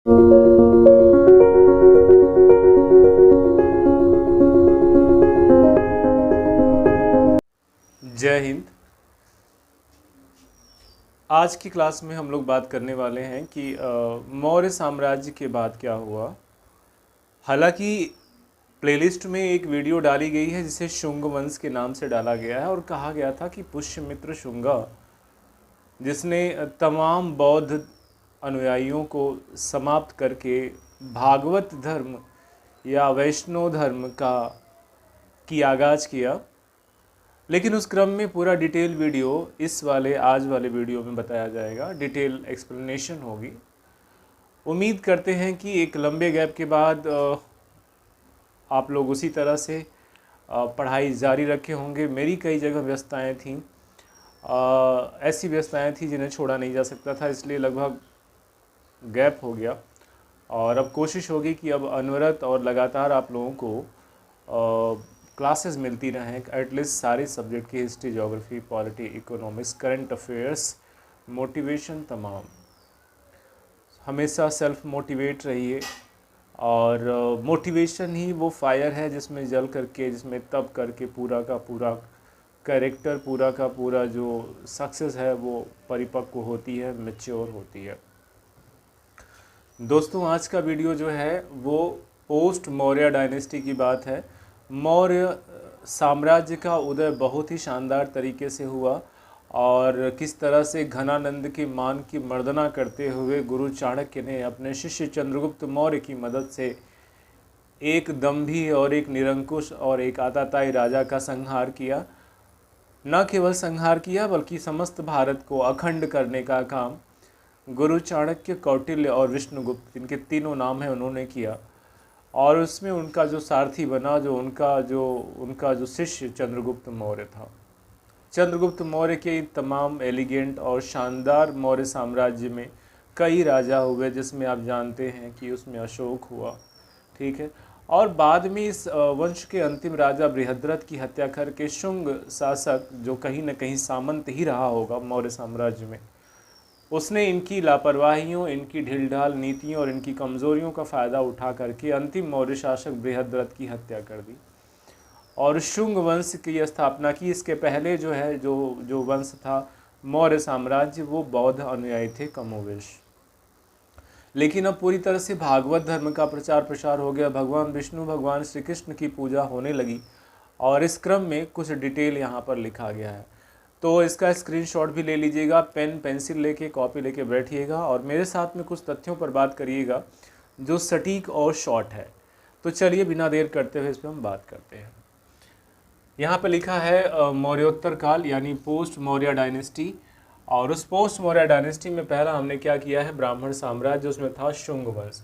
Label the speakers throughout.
Speaker 1: जय हिंद। आज की क्लास में हम लोग बात करने वाले हैं कि मौर्य साम्राज्य के बाद क्या हुआ। हालांकि प्लेलिस्ट में एक वीडियो डाली गई है जिसे शुंग वंश के नाम से डाला गया है और कहा गया था कि पुष्यमित्र शुंगा, जिसने तमाम बौद्ध अनुयायियों को समाप्त करके भागवत धर्म या वैष्णव धर्म की आगाज़ किया। लेकिन उस क्रम में पूरा डिटेल वीडियो आज वाले वीडियो में बताया जाएगा, डिटेल एक्सप्लेनेशन होगी। उम्मीद करते हैं कि एक लंबे गैप के बाद आप लोग उसी तरह से पढ़ाई जारी रखे होंगे। मेरी कई जगह व्यस्तताएं थीं, ऐसी व्यस्तताएं थी जिन्हें छोड़ा नहीं जा सकता था, इसलिए लगभग गैप हो गया। और अब कोशिश होगी कि अब अनवरत और लगातार आप लोगों को क्लासेस मिलती रहें, एटलीस्ट सारे सब्जेक्ट की, history, geography, polity, economics, current affairs, motivation, तमाम। हमेशा सेल्फ मोटिवेट रहिए और मोटिवेशन ही वो फायर है जिसमें जल करके, जिसमें तप करके पूरा का पूरा कैरेक्टर, पूरा का पूरा जो सक्सेस है वो परिपक्व होती है, मैच्योर होती है। दोस्तों, आज का वीडियो जो है वो पोस्ट मौर्य डायनेस्टी की बात है। मौर्य साम्राज्य का उदय बहुत ही शानदार तरीके से हुआ और किस तरह से घनानंद के मान की मर्दना करते हुए गुरु चाणक्य ने अपने शिष्य चंद्रगुप्त मौर्य की मदद से एक दंभी और एक निरंकुश और एक आताताई राजा का संहार किया। न केवल संहार किया बल्कि समस्त भारत को अखंड करने का काम गुरु चाणक्य, कौटिल्य और विष्णुगुप्त, इनके तीनों नाम हैं, उन्होंने किया। और उसमें उनका जो सारथी बना, उनका जो शिष्य चंद्रगुप्त मौर्य था। चंद्रगुप्त मौर्य के तमाम एलिगेंट और शानदार मौर्य साम्राज्य में कई राजा हुए, जिसमें आप जानते हैं कि उसमें अशोक हुआ, ठीक है। और बाद में इस वंश के अंतिम राजा बृहद्रथ की हत्या करके शुंग शासक, जो कहीं न कहीं सामंत ही रहा होगा मौर्य साम्राज्य में, उसने इनकी लापरवाहियों, इनकी ढीलढाल नीतियों और इनकी कमज़ोरियों का फ़ायदा उठा करके अंतिम मौर्य शासक बृहद्रथ की हत्या कर दी और शुंग वंश की स्थापना की। इसके पहले जो वंश था मौर्य साम्राज्य, वो बौद्ध अनुयायी थे कमोवेश। लेकिन अब पूरी तरह से भागवत धर्म का प्रचार प्रसार हो गया, भगवान विष्णु, भगवान श्री कृष्ण की पूजा होने लगी और इस क्रम में कुछ डिटेल यहाँ पर लिखा गया है। तो इसका स्क्रीनशॉट भी ले लीजिएगा, पेन पेंसिल लेके, कॉपी लेके बैठिएगा और मेरे साथ में कुछ तथ्यों पर बात करिएगा जो सटीक और शॉर्ट है। तो चलिए बिना देर करते हुए इस पर हम बात करते हैं। यहाँ पे लिखा है मौर्योत्तर काल, यानी पोस्ट मौर्य डायनेस्टी। और उस पोस्ट मौर्य डायनेस्टी में पहला हमने क्या किया है, ब्राह्मण साम्राज्य, उसमें था शुंग वंश।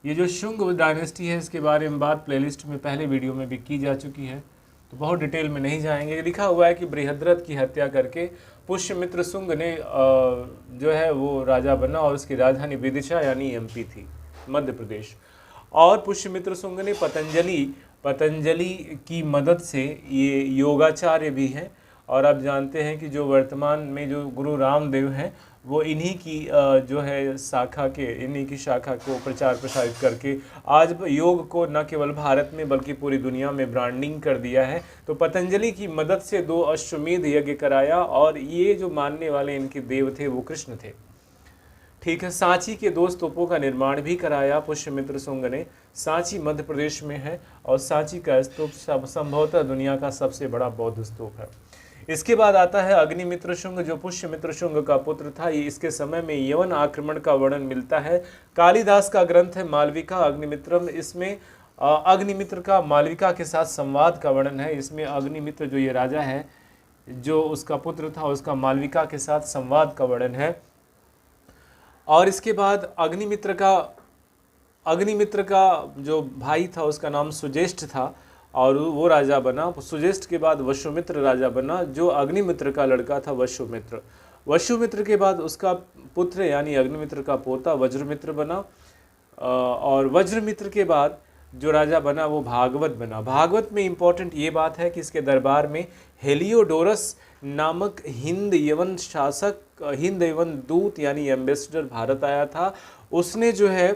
Speaker 1: ये जो शुंग डायनेस्टी है, इसके बारे में बात प्लेलिस्ट में पहले वीडियो में भी की जा चुकी है, तो बहुत डिटेल में नहीं जाएंगे। लिखा हुआ है कि बृहद्रथ की हत्या करके पुष्यमित्र शुंग ने जो है वो राजा बना और उसकी राजधानी विदिशा यानी एमपी थी, मध्य प्रदेश। और पुष्यमित्र शुंग ने पतंजलि की मदद से, ये योगाचार्य भी हैं और आप जानते हैं कि जो वर्तमान में जो गुरु रामदेव हैं, वो इन्हीं की शाखा को प्रचार प्रसारित करके आज योग को न केवल भारत में बल्कि पूरी दुनिया में ब्रांडिंग कर दिया है। तो पतंजलि की मदद से 2 अश्वमेध यज्ञ कराया और ये जो मानने वाले इनके देव थे वो कृष्ण थे, ठीक है। सांची के 2 स्तूपों का निर्माण भी कराया पुष्यमित्र शुंग ने। सांची मध्य प्रदेश में है और सांची का स्तूप संभवतः दुनिया का सबसे बड़ा बौद्ध स्तूप है। इसके बाद आता है अग्निमित्र शुंग, जो पुष्यमित्र शुंग का पुत्र था। ये इसके समय में यवन आक्रमण का वर्णन मिलता है। कालिदास का ग्रंथ है मालविका अग्निमित्रम, इसमें अग्निमित्र का मालविका के साथ संवाद का वर्णन है। इसमें अग्निमित्र जो ये राजा है, जो उसका पुत्र था, उसका मालविका के साथ संवाद का वर्णन है। और इसके बाद अग्निमित्र का जो भाई था उसका नाम सुजेष्ठ था और वो राजा बना। सुजेष्ठ के बाद वसुमित्र राजा बना, जो अग्निमित्र का लड़का था वसुमित्र। वसुमित्र के बाद उसका पुत्र यानी अग्निमित्र का पोता वज्रमित्र बना और वज्रमित्र के बाद जो राजा बना वो भागवत बना। भागवत में इम्पोर्टेंट ये बात है कि इसके दरबार में हेलियोडोरस नामक हिंद यवन शासक, हिंद यवन दूत यानी एम्बेसडर भारत आया था। उसने जो है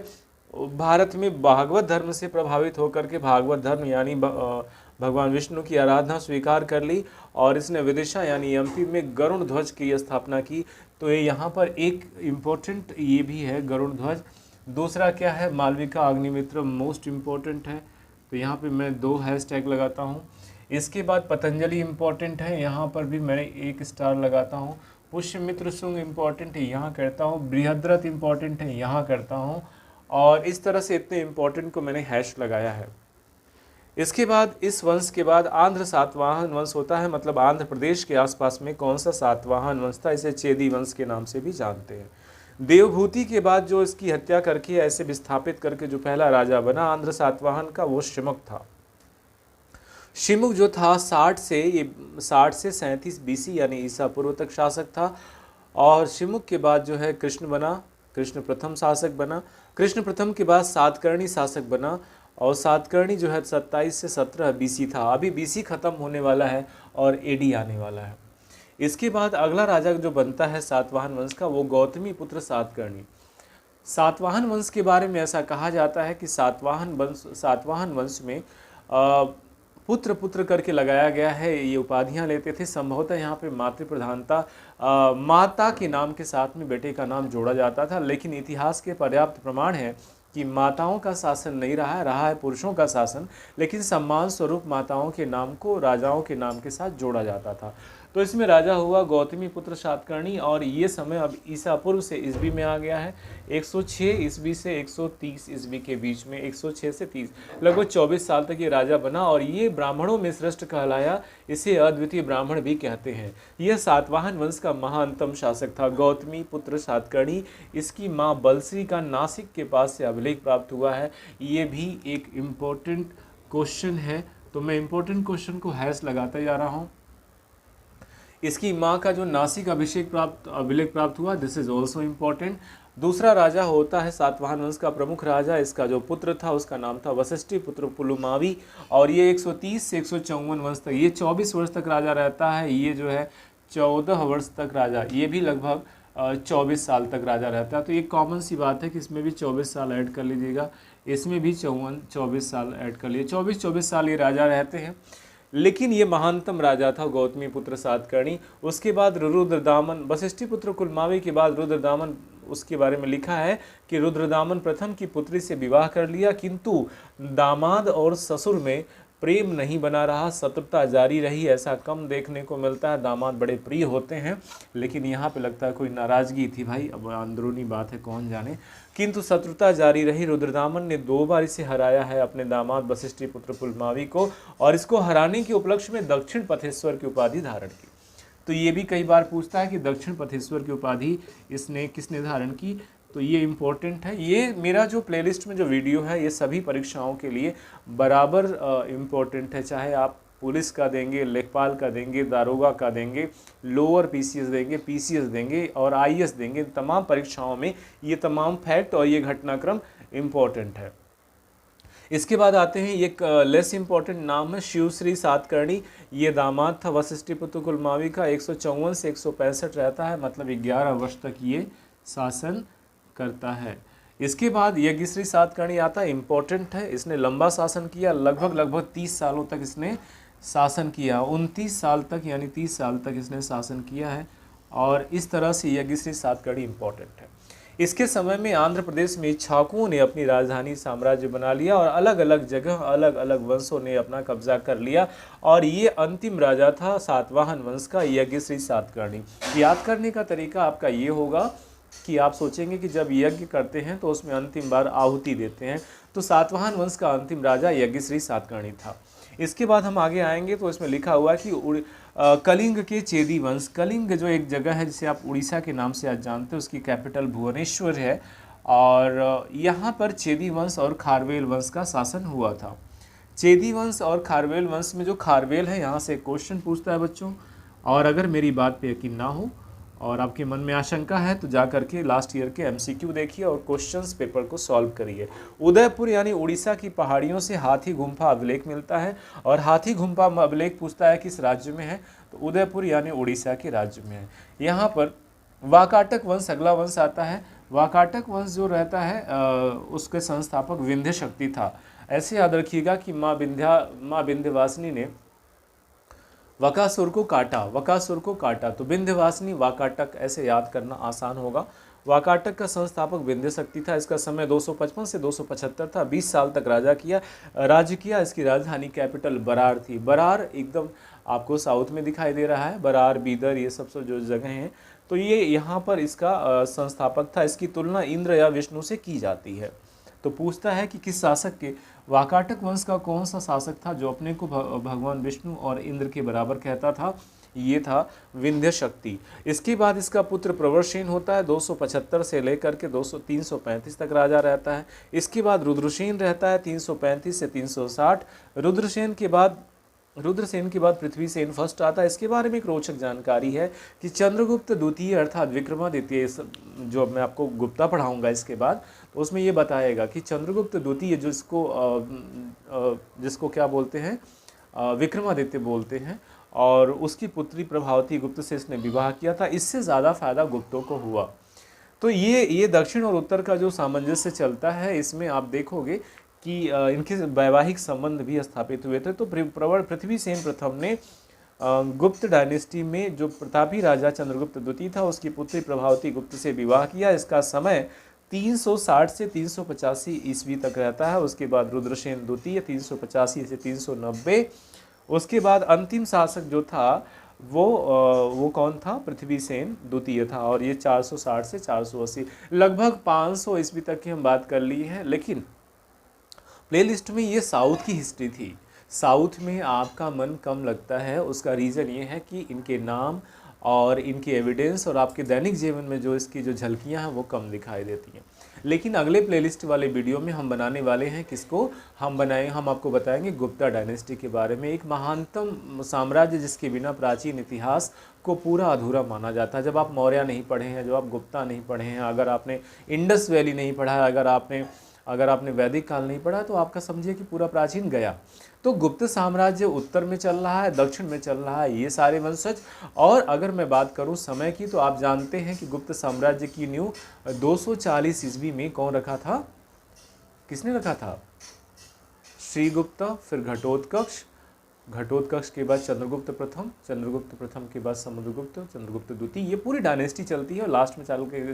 Speaker 1: भारत में भागवत धर्म से प्रभावित होकर के भागवत धर्म यानी भगवान विष्णु की आराधना स्वीकार कर ली और इसने विदिशा यानी एमपी में गरुड़ ध्वज की स्थापना की। तो ये यहाँ पर एक इम्पोर्टेंट ये भी है गरुड़ ध्वज। दूसरा क्या है, मालविका अग्निमित्र मोस्ट इम्पोर्टेंट है, तो यहाँ पे मैं 2 हैशटैग लगाता हूँ। इसके बाद पतंजलि इम्पोर्टेंट है, यहाँ पर भी मैं 1 स्टार लगाता हूँ। पुष्यमित्र शुंग इम्पोर्टेंट है, यहाँ करता हूँ। बृहद्रथ इम्पोर्टेंट है, यहाँ करता हूँ। और इस तरह से इतने इम्पोर्टेंट को मैंने हैश लगाया है। इसके बाद इस वंश के बाद आंध्र सातवाहन वंश होता है, मतलब आंध्र प्रदेश के आसपास में कौन सा सातवाहन वंश था, इसे चेदी वंश के नाम से भी जानते हैं। देवभूति के बाद जो इसकी हत्या करके ऐसे विस्थापित करके जो पहला राजा बना आंध्र सातवाहन का, वो शिमुक था। शिमुक जो था 60 से 37 BC यानी ईसा पूर्व तक शासक था। और शिमुक के बाद जो है कृष्ण बना, कृष्ण प्रथम शासक बना। कृष्ण प्रथम के बाद सातकर्णी शासक बना और सातकर्णी जो है 27 से 17 BC था। अभी BC खत्म होने वाला है और AD आने वाला है। इसके बाद अगला राजा जो बनता है सातवाहन वंश का, वो गौतमी पुत्र सातकर्णी। सातवाहन वंश के बारे में ऐसा कहा जाता है कि सातवाहन वंश में पुत्र पुत्र करके लगाया गया है, ये उपाधियां लेते थे। संभवतः यहाँ पे मातृ प्रधानता, माता के नाम के साथ में बेटे का नाम जोड़ा जाता था, लेकिन इतिहास के पर्याप्त प्रमाण है कि माताओं का शासन नहीं रहा है पुरुषों का शासन, लेकिन सम्मान स्वरूप माताओं के नाम को राजाओं के नाम के साथ जोड़ा जाता था। तो इसमें राजा हुआ गौतमी पुत्र सातकर्णी और ये समय अब ईसा पूर्व से ईस्वी में आ गया है। 106 ईस्वी से 130 ईस्वी के बीच में, 106 से 30 लगभग 24 साल तक ये राजा बना और ये ब्राह्मणों में श्रेष्ठ कहलाया। इसे अद्वितीय ब्राह्मण भी कहते हैं। यह सातवाहन वंश का महानतम शासक था गौतमी पुत्र सातकर्णी। इसकी माँ बलश्री का नासिक के पास से अभिलेख प्राप्त हुआ है। ये भी एक इम्पोर्टेंट क्वेश्चन है, तो मैं इम्पोर्टेंट क्वेश्चन को हैश लगाता जा रहा हूँ। इसकी माँ का जो नासिक अभिलेख प्राप्त हुआ, दिस इज ऑल्सो इम्पोर्टेंट। दूसरा राजा होता है सातवाहन वंश का प्रमुख राजा, इसका जो पुत्र था उसका नाम था वशिष्ठी पुत्र पुलुमावी और ये 130 से 154 वर्ष तक, ये 24 वर्ष तक राजा रहता है। ये जो है 14 वर्ष तक राजा, ये भी लगभग 24 साल तक राजा रहता है। तो ये कॉमन सी बात है कि इसमें भी 24 साल ऐड कर लीजिएगा, इसमें भी 24 साल ऐड कर लिए, 24 साल ये राजा रहते हैं। लेकिन ये महानतम राजा था गौतमी पुत्र सातकर्णी। उसके बाद रुद्रदामन, वशिष्ठी पुत्र कुलमावी के बाद रुद्रदामन, उसके बारे में लिखा है कि रुद्रदामन प्रथम की पुत्री से विवाह कर लिया, किंतु दामाद और ससुर में प्रेम नहीं बना रहा, शत्रुता जारी रही। ऐसा कम देखने को मिलता है, दामाद बड़े प्रिय होते हैं, लेकिन यहाँ पे लगता है कोई नाराज़गी थी भाई, अब अंदरूनी बात है कौन जाने, किंतु शत्रुता जारी रही। रुद्रदामन ने 2 बार इसे हराया है, अपने दामाद वशिष्ठी पुत्र पुलमावी को, और इसको हराने के उपलक्ष्य में दक्षिण पथेश्वर की उपाधि धारण की। तो ये भी कई बार पूछता है कि दक्षिण पथेश्वर की उपाधि इसने किसने धारण की, तो ये इम्पोर्टेंट है। ये मेरा जो प्लेलिस्ट में जो वीडियो है ये सभी परीक्षाओं के लिए बराबर इम्पोर्टेंट है, चाहे आप पुलिस का देंगे, लेखपाल का देंगे, दारोगा का देंगे, लोअर PCS देंगे, PCS देंगे और IAS देंगे, तमाम परीक्षाओं में ये तमाम फैक्ट और ये घटनाक्रम इम्पोर्टेंट है। इसके बाद आते हैं, एक लेस इम्पोर्टेंट नाम है शिवश्री सातकर्णी। ये दामाद था वशिष्ठी पुत्र कुलमावी का, 154 से 165 रहता है, मतलब 11 वर्ष तक ये शासन करता है। इसके बाद यज्ञश्री सातकर्णी आता है, इम्पोर्टेंट है, इसने लंबा शासन किया, लगभग 30 सालों तक इसने शासन किया, 29 साल तक यानी 30 साल तक इसने शासन किया है। और इस तरह से यज्ञश्री सातकर्णी इम्पोर्टेंट है। इसके समय में आंध्र प्रदेश में इक्ष्वाकुओं ने अपनी राजधानी साम्राज्य बना लिया और अलग अलग जगह अलग अलग वंशों ने अपना कब्जा कर लिया, और ये अंतिम राजा था सातवाहन वंश का यज्ञश्री सातकर्णी। याद करने का तरीका आपका ये होगा कि आप सोचेंगे कि जब यज्ञ करते हैं तो उसमें अंतिम बार आहुति देते हैं, तो सातवाहन वंश का अंतिम राजा यज्ञश्री सातकर्णी था। इसके बाद हम आगे आएंगे तो इसमें लिखा हुआ है कि कलिंग के चेदी वंश, कलिंग जो एक जगह है जिसे आप उड़ीसा के नाम से आज जानते हैं, उसकी कैपिटल भुवनेश्वर है, और यहाँ पर चेदी वंश और खारवेल वंश का शासन हुआ था। चेदी वंश और खारवेल वंश में जो खारवेल है, यहाँ से एक क्वेश्चन पूछता है बच्चों, और अगर मेरी बात पे यकीन ना हो और आपके मन में आशंका है तो जा करके लास्ट ईयर के MCQ देखिए और क्वेश्चंस पेपर को सॉल्व करिए। उदयपुर यानी उड़ीसा की पहाड़ियों से हाथी गुम्फा अभिलेख मिलता है, और हाथी गुम्फा अभिलेख पूछता है किस राज्य में है, तो उदयपुर यानी उड़ीसा के राज्य में है। यहाँ पर वाकाटक वंश अगला वंश आता है। वाकाटक वंश जो रहता है उसके संस्थापक विंध्य शक्ति था। ऐसे याद रखिएगा कि माँ विंध्यवासिनी ने वकासुर को काटा, तो विंध्यवासिनी वाकाटक, ऐसे याद करना आसान होगा। वाकाटक का संस्थापक विंध्य शक्ति था। इसका समय 255 से 275 था। 20 साल तक राज्य किया। इसकी राजधानी कैपिटल बरार थी। बरार एकदम आपको साउथ में दिखाई दे रहा है। बरार, बीदर, ये सब जो जगह हैं, तो ये यहाँ पर इसका संस्थापक था। इसकी तुलना इंद्र या विष्णु से की जाती है। तो पूछता है कि किस शासक के, वाकाटक वंश का कौन सा शासक था जो अपने को भगवान विष्णु और इंद्र के बराबर कहता था? ये था विंध्य शक्ति। इसके बाद इसका पुत्र प्रवरसेन होता है। 275 से लेकर के 335 तक राजा रहता है। इसके बाद रुद्रसेन रहता है 335 से 360। रुद्रसेन के बाद पृथ्वीसेन फर्स्ट आता है। इसके बारे में एक रोचक जानकारी है कि चंद्रगुप्त द्वितीय अर्थात विक्रमादित्य, जो अब मैं आपको गुप्ता पढ़ाऊंगा इसके बाद, तो उसमें ये बताएगा कि चंद्रगुप्त द्वितीय जिसको क्या बोलते हैं, विक्रमादित्य बोलते हैं, और उसकी पुत्री प्रभावती गुप्त से इसने विवाह किया था। इससे ज़्यादा फायदा गुप्तों को हुआ। तो ये दक्षिण और उत्तर का जो सामंजस्य चलता है, इसमें आप देखोगे कि इनके वैवाहिक संबंध भी स्थापित हुए थे। तो पृथ्वीसेन प्रथम ने गुप्त डायनेस्टी में जो प्रतापी राजा चंद्रगुप्त द्वितीय था, उसकी पुत्री प्रभावती गुप्त से विवाह किया। इसका समय 360 से 385 ईस्वी तक रहता है। उसके बाद रुद्रसेन द्वितीय 385 से 390। उसके बाद अंतिम शासक जो था वो कौन था? पृथ्वीसेन द्वितीय था, और ये 460 से 480, लगभग 500 ईस्वी तक की हम बात कर ली है। लेकिन प्लेलिस्ट में ये साउथ की हिस्ट्री थी। साउथ में आपका मन कम लगता है, उसका रीज़न ये है कि इनके नाम और इनकी एविडेंस और आपके दैनिक जीवन में जो इसकी जो झलकियाँ हैं वो कम दिखाई देती हैं। लेकिन अगले प्लेलिस्ट वाले वीडियो में हम बनाने वाले हैं किसको? हम आपको बताएंगे गुप्ता डायनेस्टी के बारे में, एक महानतम साम्राज्य जिसके बिना प्राचीन इतिहास को पूरा अधूरा माना जाता है। जब आप मौर्य नहीं पढ़े हैं, जब आप गुप्ता नहीं पढ़े हैं, अगर आपने इंडस वैली नहीं पढ़ा है, अगर आपने वैदिक काल नहीं पढ़ा, तो आपका समझिए कि पूरा प्राचीन गया। तो गुप्त साम्राज्य उत्तर में चल रहा है, दक्षिण में चल रहा है, ये सारे वंशज। और अगर मैं बात करूं समय की, तो आप जानते हैं कि गुप्त साम्राज्य की नींव 240 ईस्वी में कौन रखा था? किसने रखा था? श्रीगुप्त, फिर घटोत्कच के बाद चंद्रगुप्त प्रथम के बाद समुद्रगुप्त, चंद्रगुप्त द्वितीय, ये पूरी डायनेस्टी चलती है। और लास्ट में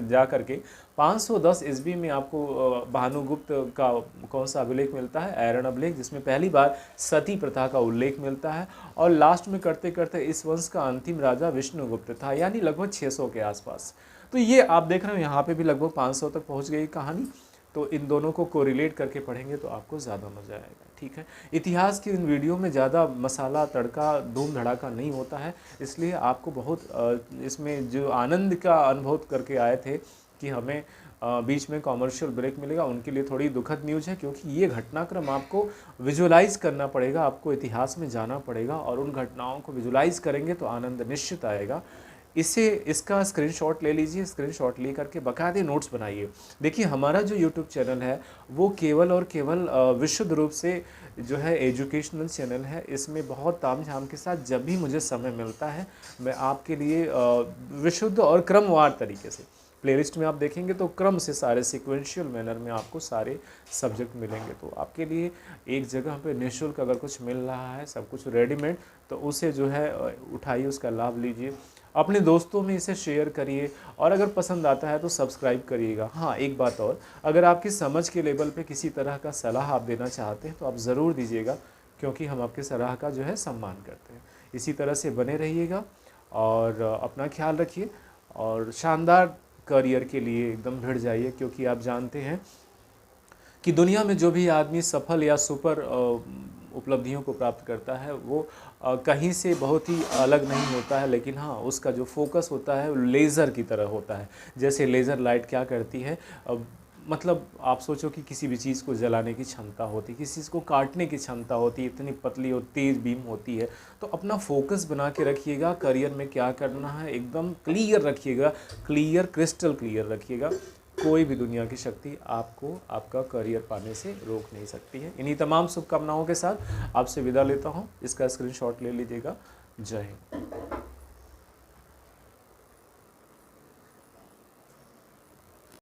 Speaker 1: जा करके 510 ईस्वी में आपको भानुगुप्त का कौन सा अभिलेख मिलता है? ऐरण अभिलेख, जिसमें पहली बार सती प्रथा का उल्लेख मिलता है। और लास्ट में करते करते इस वंश का अंतिम राजा विष्णुगुप्त था, यानी लगभग 600 के आसपास। तो ये आप देख रहे हो, यहाँ पे भी लगभग 500 तक पहुँच गई कहानी। तो इन दोनों को कोरिलेट करके पढ़ेंगे तो आपको ज़्यादा मज़ा आएगा। ठीक है, इतिहास की इन वीडियो में ज़्यादा मसाला तड़का धूम धड़ाका नहीं होता है, इसलिए आपको बहुत इसमें जो आनंद का अनुभव करके आए थे कि हमें बीच में कॉमर्शियल ब्रेक मिलेगा, उनके लिए थोड़ी दुखद न्यूज़ है, क्योंकि ये घटनाक्रम आपको विजुलाइज करना पड़ेगा, आपको इतिहास में जाना पड़ेगा, और उन घटनाओं को विजुलाइज करेंगे तो आनंद निश्चित आएगा। इसका स्क्रीनशॉट ले लीजिए, स्क्रीनशॉट ले करके बाकायदे नोट्स बनाइए। देखिए, हमारा जो यूट्यूब चैनल है वो केवल और केवल विशुद्ध रूप से जो है एजुकेशनल चैनल है। इसमें बहुत तामझाम के साथ जब भी मुझे समय मिलता है, मैं आपके लिए विशुद्ध और क्रमवार तरीके से, प्लेलिस्ट में आप देखेंगे तो क्रम से सारे सिक्वेंशियल मैनर में आपको सारे सब्जेक्ट मिलेंगे। तो आपके लिए एक जगह पे निःशुल्क अगर कुछ मिल रहा है, सब कुछ रेडीमेड, तो उसे जो है उठाइए, उसका लाभ लीजिए, अपने दोस्तों में इसे शेयर करिए, और अगर पसंद आता है तो सब्सक्राइब करिएगा। हाँ, एक बात और, अगर आपकी समझ के लेवल पे किसी तरह का सलाह आप देना चाहते हैं तो आप ज़रूर दीजिएगा, क्योंकि हम आपके सलाह का जो है सम्मान करते हैं। इसी तरह से बने रहिएगा और अपना ख्याल रखिए, और शानदार करियर के लिए एकदम भिड़ जाइए, क्योंकि आप जानते हैं कि दुनिया में जो भी आदमी सफल या सुपर उपलब्धियों को प्राप्त करता है वो कहीं से बहुत ही अलग नहीं होता है, लेकिन हाँ, उसका जो फोकस होता है वो लेज़र की तरह होता है। जैसे लेज़र लाइट क्या करती है, मतलब आप सोचो कि किसी भी चीज़ को जलाने की क्षमता होती है, किसी चीज़ को काटने की क्षमता होती है, इतनी पतली और तेज़ बीम होती है। तो अपना फोकस बना के रखिएगा, करियर में क्या करना है एकदम क्लियर रखिएगा, क्रिस्टल क्लियर रखिएगा। कोई भी दुनिया की शक्ति आपको आपका करियर पाने से रोक नहीं सकती है। इन्हीं तमाम शुभकामनाओं के साथ आपसे विदा लेता हूँ। इसका स्क्रीनशॉट ले लीजिएगा। जय हिंद।